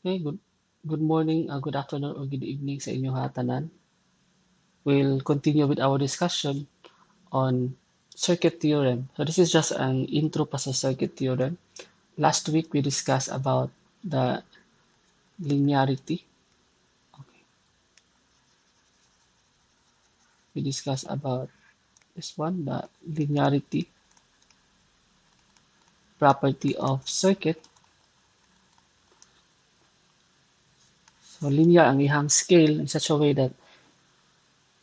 Okay, good morning, good afternoon, or good evening sa inyong hatanan. We'll continue with our discussion on circuit theorem. So this is just an intro pa sa circuit theorem. Last week we discussed about the linearity. Okay. We discussed about this one, the linearity property of circuit. So linear ang ihang scale in such a way that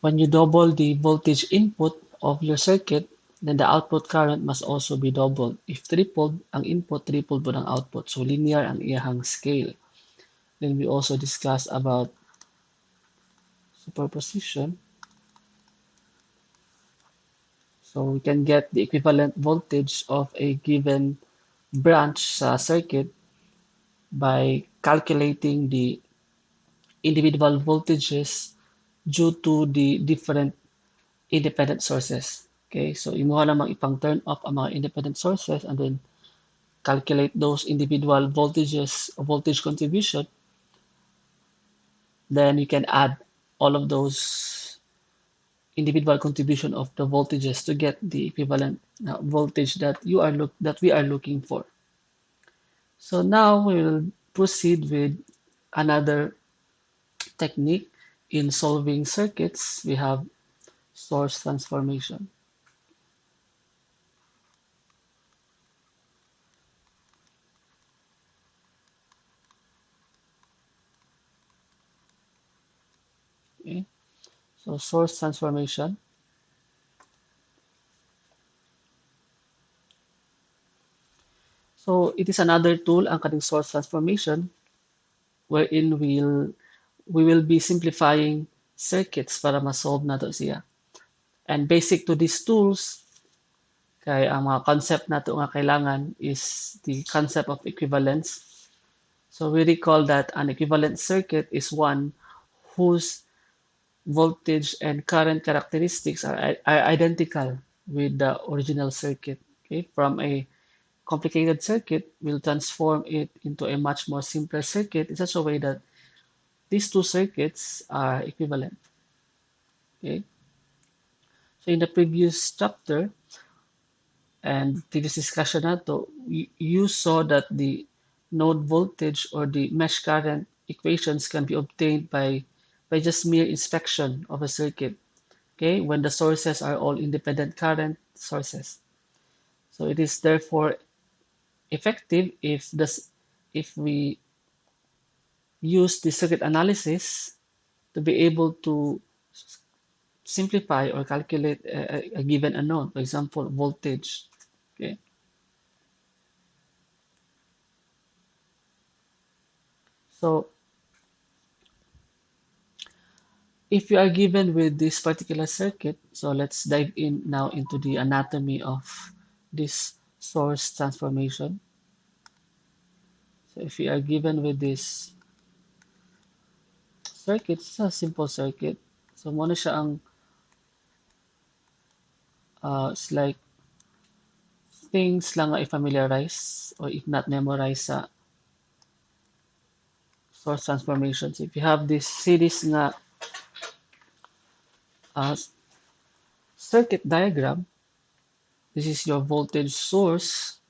when you double the voltage input of your circuit, then the output current must also be doubled. If tripled ang input, tripled po ang output. So linear ang iyahang scale. Then we also discussed about superposition. So we can get the equivalent voltage of a given branch sa circuit by calculating the individual voltages due to the different independent sources. Okay, so imuha namang ipang turn off ang mga independent sources and then calculate those individual voltages or voltage contribution. Then you can add all of those individual contribution of the voltages to get the equivalent voltage that we are looking for. So now we will proceed with another technique in solving circuits. We have source transformation. Okay, so source transformation. So it is another tool ang kaning source transformation wherein we will be simplifying circuits para ma-solve nato siya. And basic to these tools, kay ang mga concept nato nga kailangan is the concept of equivalence. So we recall that an equivalent circuit is one whose voltage and current characteristics are identical with the original circuit. Okay? From a complicated circuit, we'll transform it into a much more simpler circuit in such a way that these two circuits are equivalent. Okay? So in the previous chapter and previous discussion nato, you saw that the node voltage or the mesh current equations can be obtained by just mere inspection of a circuit. Okay, when the sources are all independent current sources. So it is therefore effective if we use the circuit analysis to be able to simplify or calculate a given unknown, for example, voltage. Okay. So if you are given with this particular circuit, so let's dive in now into the anatomy of this source transformation. So if you are given with this circuit, it's a simple circuit. So muna siya ang it's like things lang nga i-familiarize or if not memorize sa source transformations. If you have this series nga uh, circuit diagram, this is your voltage source,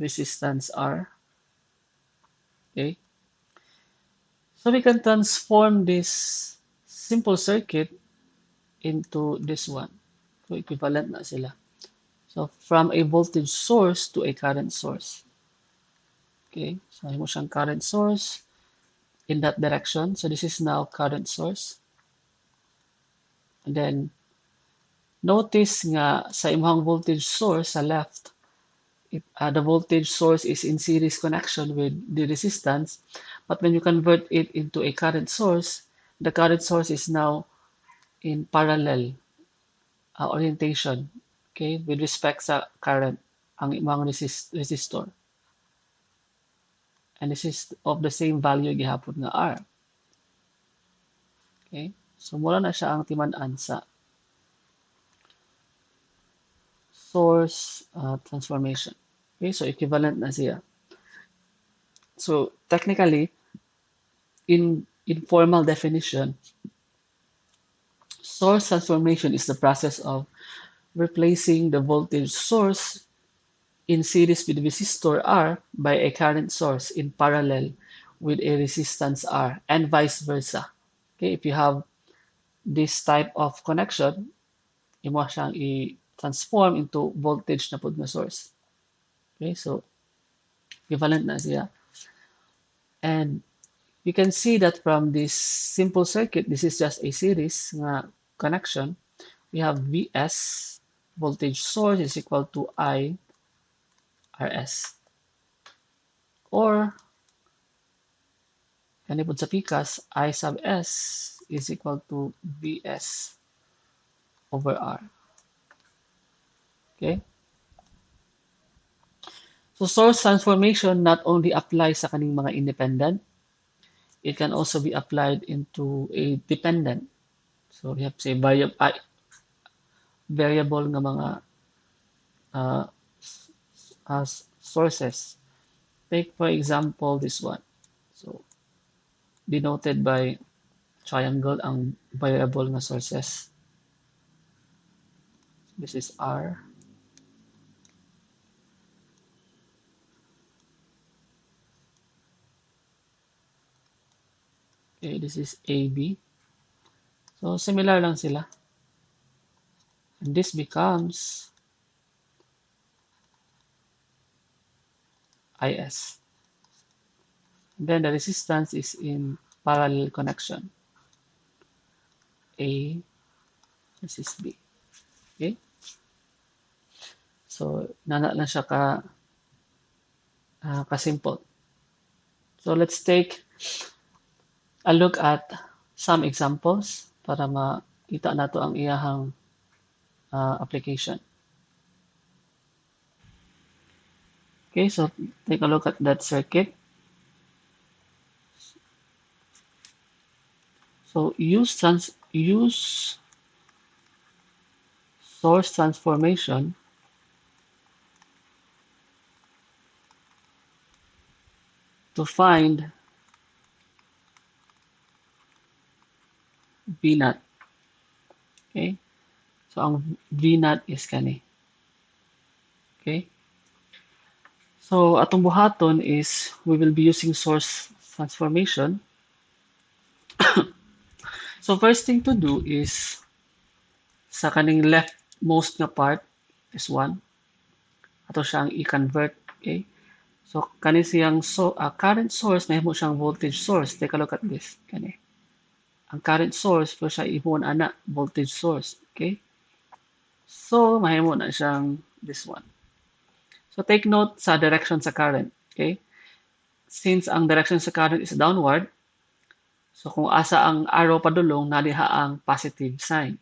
resistance R. Okay. So we can transform this simple circuit into this one. So equivalent na sila. So from a voltage source to a current source. Okay. So mo siyang current source in that direction. So this is now current source. And then notice nga sa imong voltage source sa left, the voltage source is in series connection with the resistance. But when you convert it into a current source, the current source is now in parallel orientation, okay, with respect sa current ang imong resistor. And this is of the same value gihapon nga R. Okay? So mura na siya ang timan-an sa source transformation. Okay, so equivalent na siya. So technically, in formal definition, source transformation is the process of replacing the voltage source in series with resistor R by a current source in parallel with a resistance R and vice versa. Okay, if you have this type of connection, imo siyang i-transform into voltage na pod na source. Okay, so equivalent na siya. And you can see that from this simple circuit, this is just a series nga connection. We have Vs, voltage source is equal to I Rs. Or, kanipod sa pikas, I sub S is equal to Vs over R. Okay? So source transformation not only applies sa kaning mga independent, it can also be applied into a dependent. So we have say variable nga mga uh, sources. Take for example this one. So denoted by triangle ang variable nga sources. This is R. Okay, this is AB. So similar lang sila. And this becomes IS. And then the resistance is in parallel connection. A, this is B. Okay? So, nana lang siya ka-simple. So, let's take a look at some examples para makita nato ang iyahang application. Okay, so take a look at that circuit. So use source transformation to find V naught. Okay? So ang V naught is kani. Okay? So atong buhaton is we will be using source transformation. So first thing to do is sa kaning leftmost nga part is 1. Ato siyang i-convert. Okay? So kani siyang current source mahimo siyang voltage source. Take a look at this. Kani. Ang current source pero siya ihon ana voltage source. Okay? So mahimo na siyang this one. So take note sa direction sa current. Okay? Since ang direction sa current is downward, so kung asa ang arrow padulong, nadiha ang positive sign.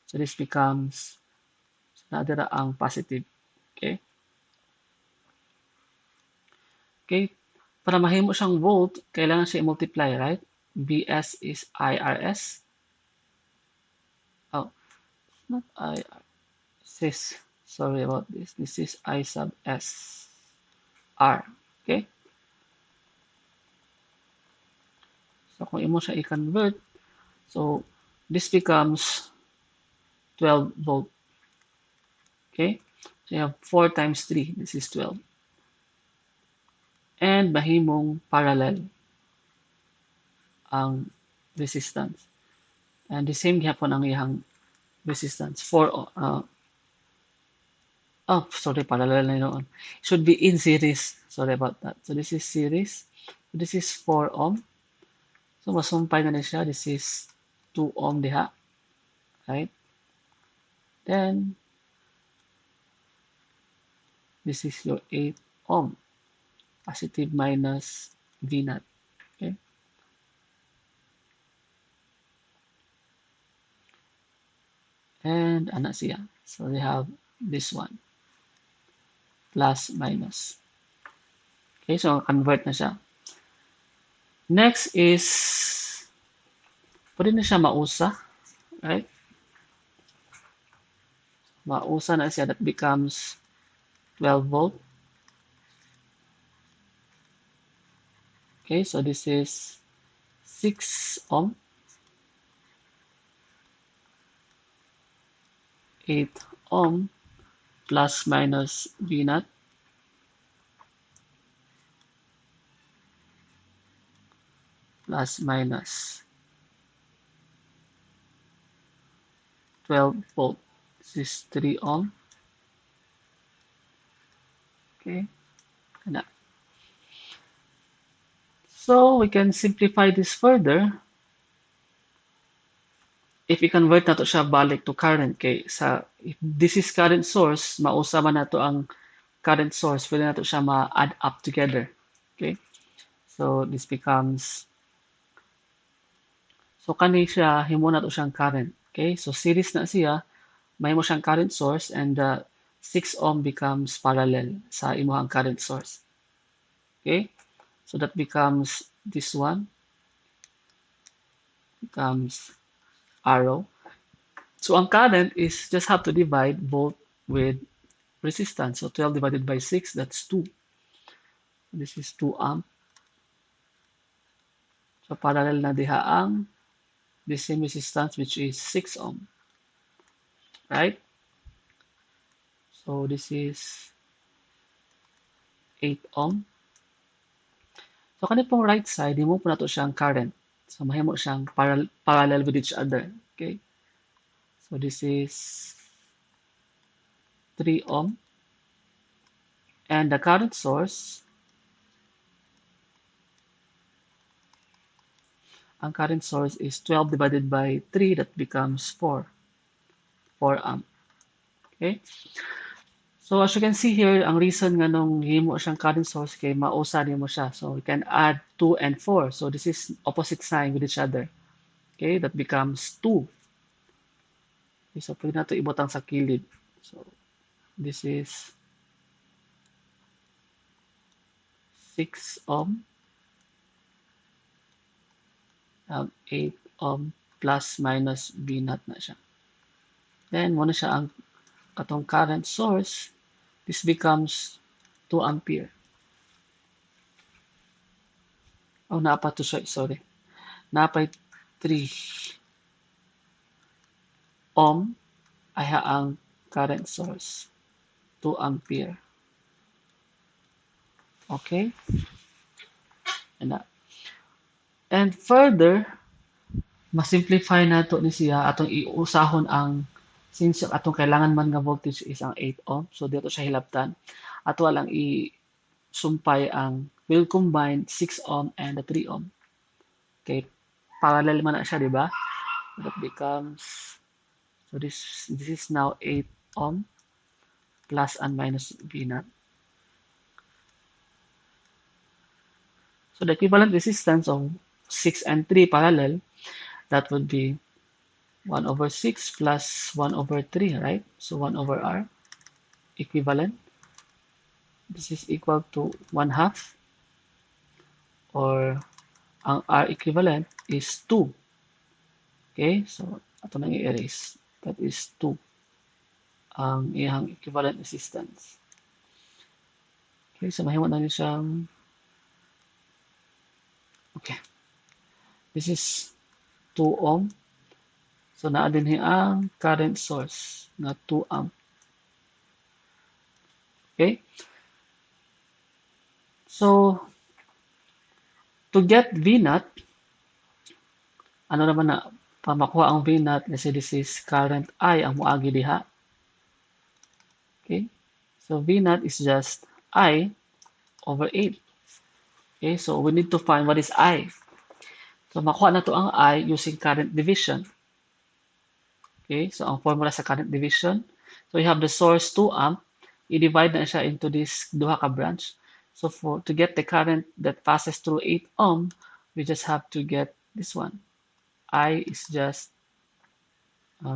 So this becomes, nadira ang positive. Okay? Okay? Para mahimo siyang volt, kailangan siya i-multiply, right? Vs is IRS. Oh, not IR. Sorry about this. This is I sub S R. Okay? So kung imo siya i-convert, so this becomes 12 volt. Okay? So you have 4 times 3. This is 12. And mahimong parallel ang resistance. And the same gihapon ang iyang resistance. Sorry, parallel na yun. Should be in series. Sorry about that. So this is series. This is 4 ohm. So masumpay na siya. This is 2 ohm diha. Right? Then, this is your 8 ohm. Positive minus V naught. Okay? And ana siya. So we have this one. Plus, minus. Okay, so convert na siya. Next is, pwede na siya mausa. Right? Mausa na siya. That becomes 12 volt. Okay, so this is 6 ohm, 8 ohm plus minus V naught plus minus 12 volt. This is 3 ohm. Okay, and so we can simplify this further. If i-convert nato siya balik to current, kay sa if this is current source, mausa man nato ang current source, pwede nato siya ma-add up together. Okay, so this becomes, so kani siya, himo nato siyang current. Okay, so series na siya, mahimo siyang current source, and the 6 ohm becomes parallel sa imuhang current source. Okay, so that becomes, this one becomes arrow. So ang current is just have to divide both with resistance. So 12 divided by 6, that's 2. This is 2 amp. So parallel na diha ang the same resistance, which is 6 ohm. Right? So this is 8 ohm. So kanina pong right side, himo po nato siyang current. So mahimo siyang parallel with each other. Okay? So this is 3 ohm. And the current source, ang current source is 12 divided by 3, that becomes 4 amp. Okay? So as you can see here, ang reason nga nung himo siyang current source kay mausa nimo siya. So we can add 2 and 4. So this is opposite sign with each other. Okay, that becomes 2. Okay, so pwede nato ibutang sa kilid. So this is 6 ohm, 8 ohm plus minus V naught na siya. Then muna siya ang katong current source. This becomes 2 ampere. Oh, napa to, sorry. Napay 3 ohm ay ang current source. 2 ampere. Okay? And further, masimplify nato ni siya atong iusahon ang, since atong kailangan man nga voltage is ang 8 ohm, so dito siya hilabtan. Ato lang i-sumpay ang, will combine 6 ohm and the 3 ohm. Okay, parallel man na siya, di ba? That becomes, so this is now 8 ohm plus and minus V naught. So the equivalent resistance of 6 and 3 parallel, that would be 1 over 6 plus 1 over 3, right? So 1 over R equivalent. This is equal to 1/2, or ang R equivalent is 2. Okay, so ato nang i-erase. That is 2. Ang iyang equivalent resistance. Okay, so mahimo na ni siyang, okay, this is 2 ohm. So naa din ang current source na 2 amp. Okay, so to get V naught, ano naman na, para makuha ang V naught, kasi this is current I ang moagi diha. Okay, so V naught is just I over 8. Okay, so we need to find what is I. So makuha na to ang I using current division. Okay, so ang formula sa current division, so you have the source 2 amp, i-divide na siya into this duha ka branch. So to get the current that passes through 8 ohm, we just have to get this one. I is just 2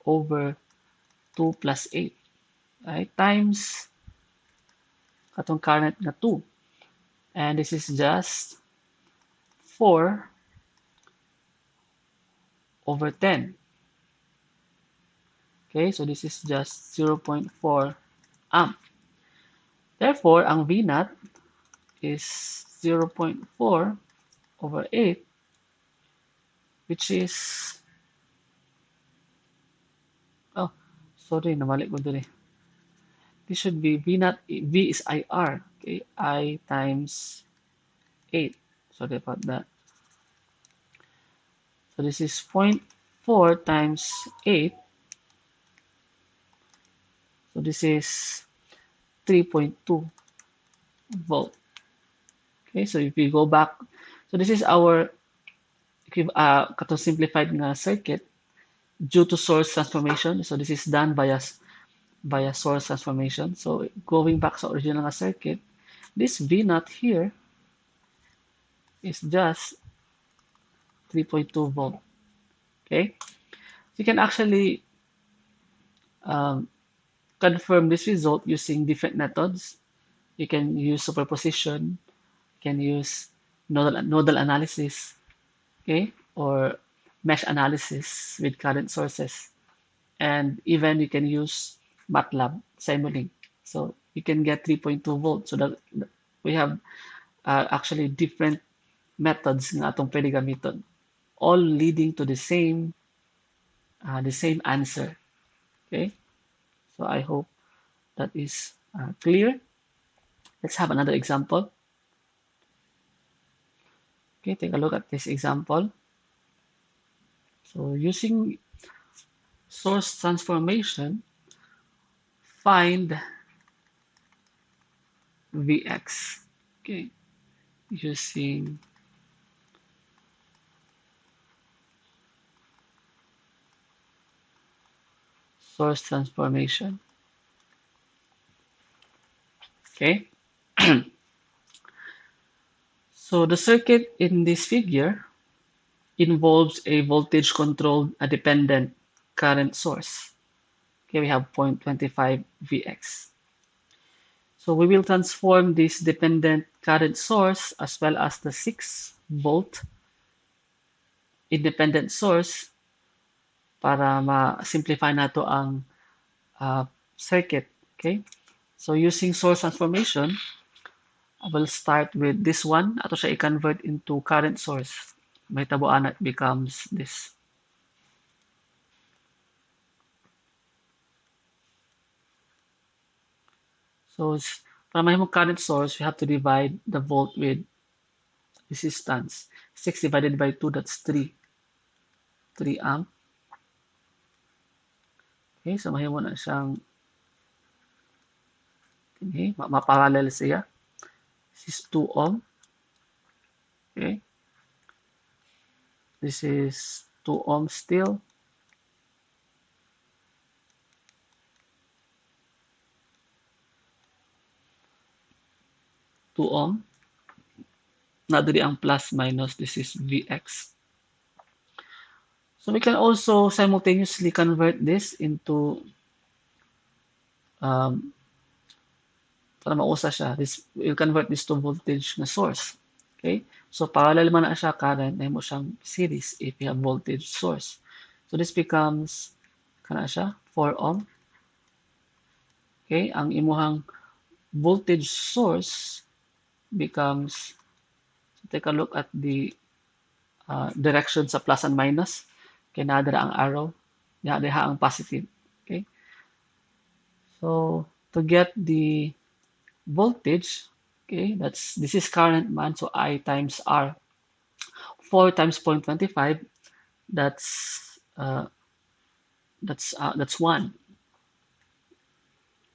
over 2 plus 8, right? Times katong current na 2. And this is just 4 over 10. Okay, so this is just 0.4 amp. Therefore, ang V naught is 0.4 over 8, which is, oh, sorry, namali ko dun eh. This should be V not, V is IR, okay, I times 8. Sorry about that. So this is 0.4 times 8. So this is 3.2 volt. Okay, so if we go back, so this is our katong simplified nga circuit due to source transformation. So this is done via source transformation. So going back sa original nga circuit, this V naught here is just 3.2 volt. Okay, so you can actually confirm this result using different methods. You can use superposition, you can use nodal analysis, okay, or mesh analysis with current sources, and even you can use MATLAB Simulink. So you can get 3.2 volts. So that we have actually different methods na atong pwede gamiton, all leading to the same answer. Okay, so I hope that is clear. Let's have another example. Okay, take a look at this example. So using source transformation, find Vx. Okay, using source transformation. Okay. So the circuit in this figure involves a voltage controlled dependent current source. Okay, we have 0.25 Vx. So we will transform this dependent current source as well as the 6 volt independent source para ma-simplify nato ang circuit. Okay, so using source transformation, I will start with this one. Ato siya i-convert into current source. May tabuan it becomes this. So para mahimong current source, we have to divide the volt with resistance. 6 divided by 2, that's 3. 3 amp. Okay, so mahimo na siyang maparallel siya. This is 2 ohm. Okay. This is 2 ohm still. Two ohm. Na diri ang plus minus, this is Vx. So we can also simultaneously convert this into para mausa siya. We'll convert this to voltage na source. Okay? So parallel man na siya current, na mo siyang series if you have voltage source. So this becomes kana siya 4 ohm. Okay? Ang imuhang voltage source becomes, so take a look at the direction sa plus and minus. Okay, nadara ang arrow. Diha ang positive. Okay? So to get the voltage, okay, this is current man, so I times R. 4 times 0.25, that's 1.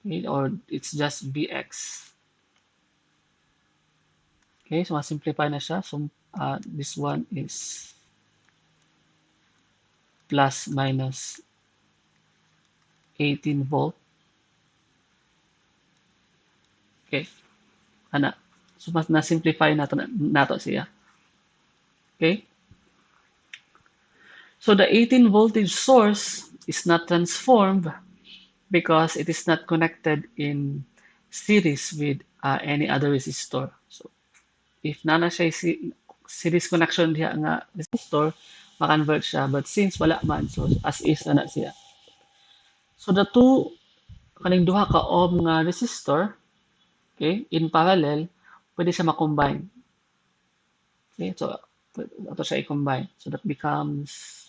Okay, or it's just Vx. Okay, so ma-simplify na siya. So this one is plus minus 18 volt. Okay, ana. So mas na-simplify nato siya. Okay? So the 18 voltage source is not transformed because it is not connected in series with any other resistor. So if nana siya series connection diha nga resistor, ma-convert siya. But since wala man, so as is na siya. So the two, kaning duha ka ohm nga resistor, okay, in parallel, pwede siya ma-combine. Okay, so ito siya i-combine. So that becomes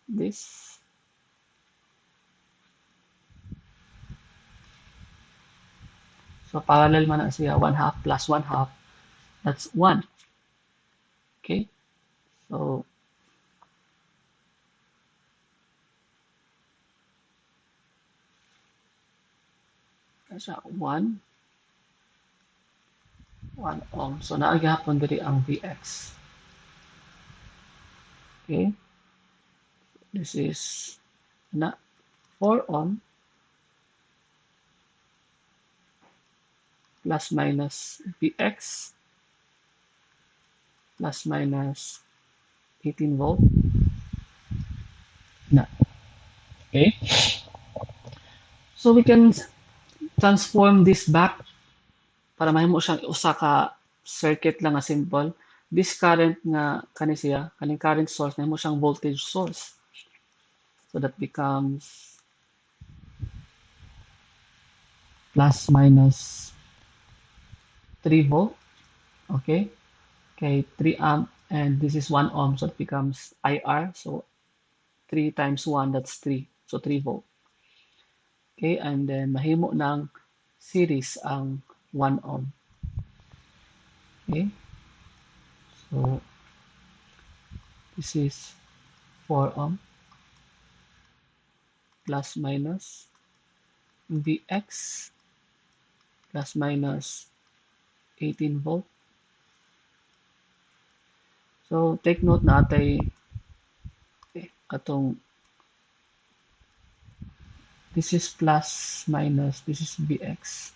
this. So parallel man na siya, 1/2 plus 1/2, that's 1. Okay, so that's 1 ohm. So naagihapon diri ang Vx. Okay, this is na 4 ohm plus minus Vx plus minus 18 volt na. Okay, so we can transform this back para mahimo siyang usa ka circuit lang nga simple. This current nga kani siya, kaning current source nahimo siyang voltage source. So that becomes plus minus 3 volt. Okay, okay, 3 amp, and this is 1 ohm, so it becomes IR. So 3 times 1, that's 3. So 3 volt. Okay, and then mahimo ng series ang 1 ohm. Okay, so this is 4 ohm plus minus Vx plus minus 18 volt. So take note na atay katong this is plus minus, this is Vx.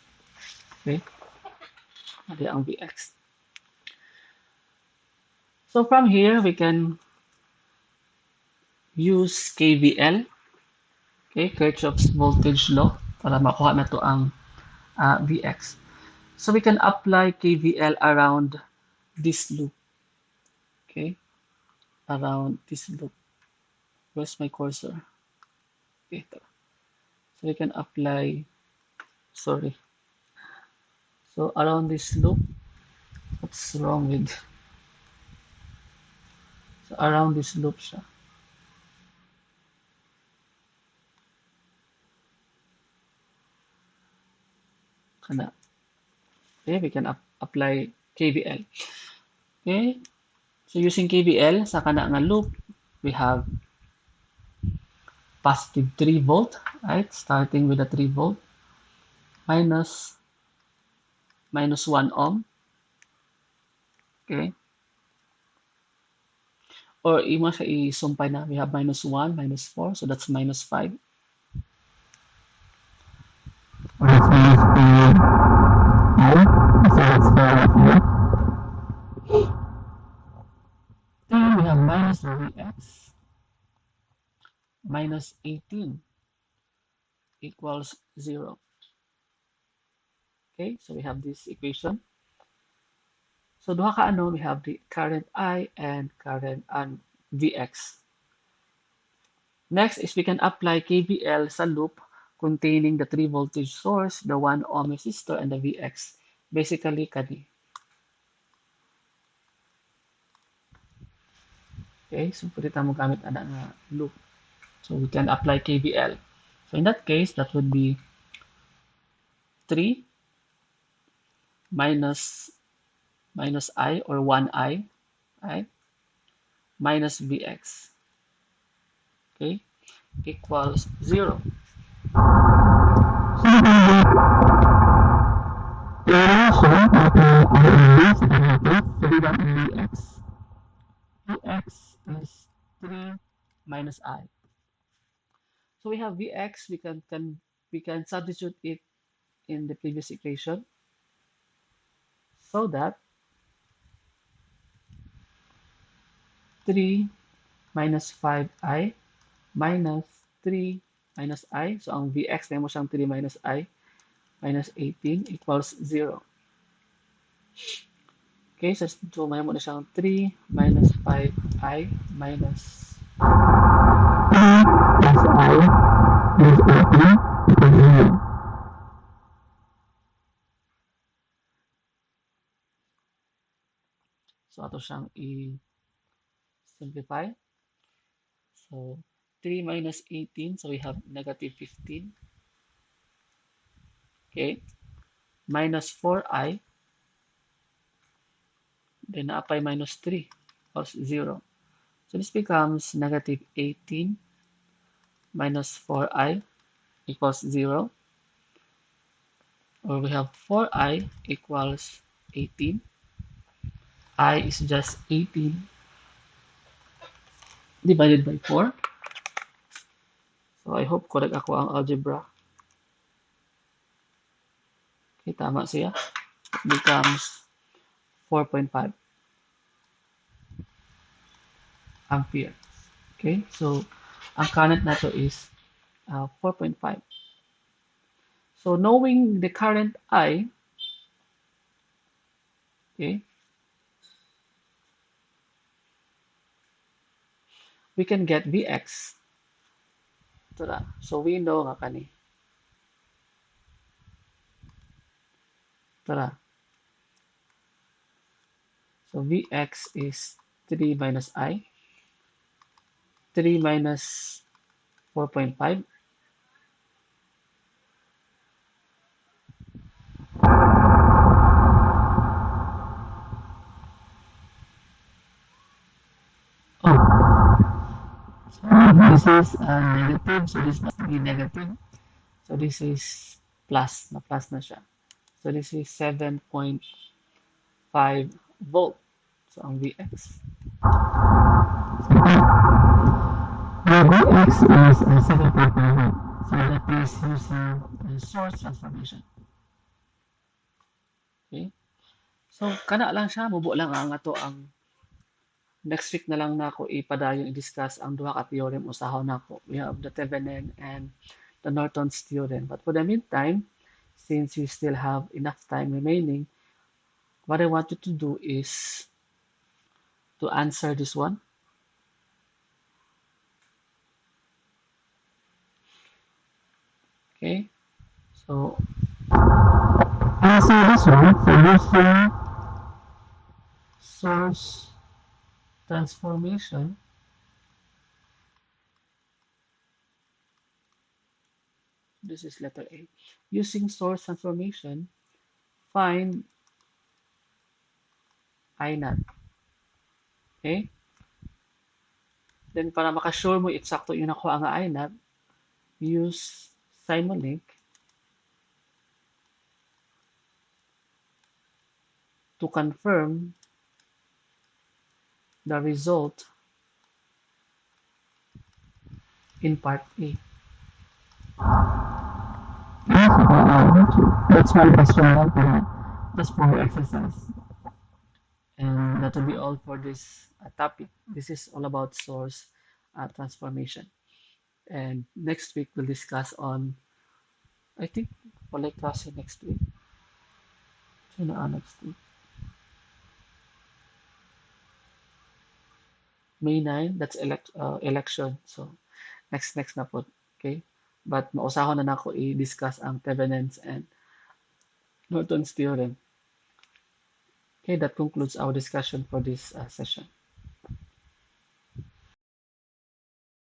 Okay, adi ang Vx. So from here we can use KVL, okay, Kirchhoff's voltage law, para makuha na to ang Vx. So we can apply KVL around this loop, okay, around this loop. Where's my cursor? Okay, ito. So we can apply, sorry. So around this loop, what's wrong with, so around this loop siya. Kana. Okay, we can apply KVL. Okay, so using KVL sa kana nga loop, we have positive 3 volt, right? Starting with a 3 volt minus 1 ohm. Okay. Or imo siya isumpay na, we have minus 1, minus 4, so that's minus 5. Or it's minus 3, so that's then we have minus Vx minus 18 equals 0. Okay, so we have this equation. So duha ka ano, we have the current I and current and Vx. Next is we can apply KVL sa loop containing the 3 voltage source, the 1 ohm resistor, and the Vx. Basically, kani. Okay, so pwede tayo gamit ana nga loop. So we can apply KVL. So in that case, that would be 3 minus I or 1I, right? Minus Vx. Okay, equals 0. Vx is 3 minus I. So we have Vx, we can substitute it in the previous equation, so that 3 minus 5i minus 3 minus I. So ang Vx na mo siyang 3 minus I minus 18 equals 0. Okay, so may mo na siyang 3 minus 5i minus 3 plus I minus 18 equals 0. So ato siyang i-simplify. So 3 minus 18, so we have negative 15. Okay, minus 4i, then na-apply minus 3, equals 0. So this becomes negative 18 minus 4i equals 0. Or we have 4i equals 18. I is just 18 divided by 4. So I hope correct ako ang algebra. Okay, tama siya. It becomes 4.5 ampere. Okay, so ang current na to is 4.5. So knowing the current I, okay, we can get Vx. Tara. So we know nga kani. Tara. So Vx is 3 minus I. 3 minus 4.5. Oh, so this is negative. So this must be negative. So this is plus. Na plus na siya. So this is 7.5 volt. So ang Vx. The Vx is 7.5 volt. So that is using source transformation. Okay. So kana lang siya, mubo lang ang ato ang next week na lang nako ipadayon i-discuss ang duha ka theorem usahon nako. We have the Thevenin and the Norton's theorem. But for the meantime, since we still have enough time remaining, what I want you to do is to answer this one. Okay. So answer this one for using source transformation. This is letter A. Using source transformation, find I naught. Okay? Then para makasure mo eksakto yung nakuha nga I naught, use Simulink to confirm the result in part A. That's my question for that. That's for your exercise. And that will be all for this topic. This is all about source transformation. And next week we'll discuss on, I think, wala klase next week. So na next week. May 9, that's election. So next na po. Okay? But mausahon na nako i-discuss ang Thevenin's and Norton's theorem. Okay, that concludes our discussion for this session.